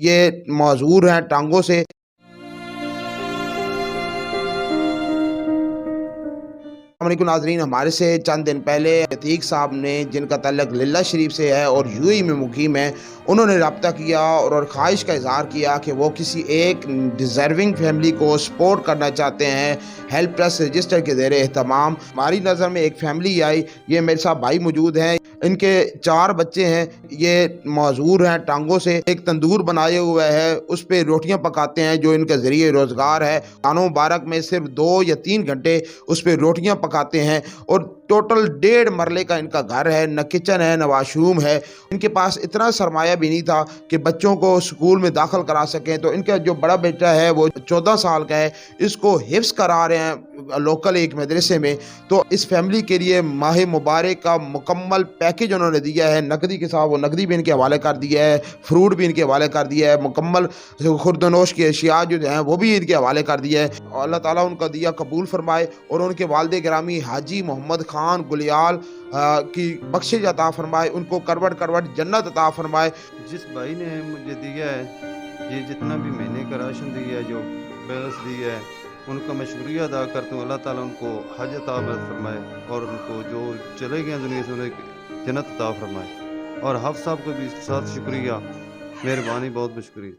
یہ معذور ہیں ٹانگوں سے۔ السلام علیکم ناظرین، ہمارے سے چند دن پہلے عتیق صاحب نے، جن کا تعلق للہ شریف سے ہے اور یو اے میں مقیم ہے، انہوں نے رابطہ کیا اور خواہش کا اظہار کیا کہ وہ کسی ایک ڈیزرونگ فیملی کو سپورٹ کرنا چاہتے ہیں ہیلپ ٹرسٹ رجسٹر کے زیر اہتمام۔ ہماری نظر میں ایک فیملی آئی، یہ میرے ساتھ بھائی موجود ہیں، ان کے 4 بچے ہیں، یہ معذور ہیں ٹانگوں سے۔ ایک تندور بنائے ہوئے ہے، اس پہ روٹیاں پکاتے ہیں جو ان کا ذریعہ روزگار ہے۔ رمضان مبارک میں صرف 2 یا 3 گھنٹے اس پہ روٹیاں پکاتے ہیں، اور ٹوٹل 1.5 مرلے کا ان کا گھر ہے، نہ کچن ہے نہ واش روم ہے۔ ان کے پاس اتنا سرمایہ بھی نہیں تھا کہ بچوں کو سکول میں داخل کرا سکیں، تو ان کا جو بڑا بیٹا ہے وہ 14 سال کا ہے، اس کو حفظ کرا رہے ہیں لوکل ایک مدرسے میں۔ تو اس فیملی کے لیے ماہ مبارک کا مکمل پیکج انہوں نے دیا ہے، نقدی کے ساتھ وہ نقدی بھی ان کے حوالے کر دیا ہے، فروٹ بھی ان کے حوالے کر دیا ہے، مکمل خوردنوش کی اشیاء جو ہیں وہ بھی ان کے حوالے کر دیا ہے۔ اور اللہ تعالیٰ ان کا دیا قبول فرمائے، اور ان کے والد گرامی حاجی محمد خان گلیال کی بخشش عطا فرمائے، ان کو کروٹ کروٹ جنت عطا فرمائے۔ جس بھائی نے مجھے دیا ہے، یہ جتنا بھی مہینے کا راشن دیا ہے، جو بیلنس دیا ہے، ان کا میں شکریہ ادا کرتا ہوں۔ اللہ تعالیٰ ان کو حج عطا فرمائے، اور ان کو جو چلے گئے دنیا سے انہیں جنت عطا فرمائے۔ اور حافظ صاحب کو بھی ساتھ شکریہ، مہربانی، بہت بہت شکریہ۔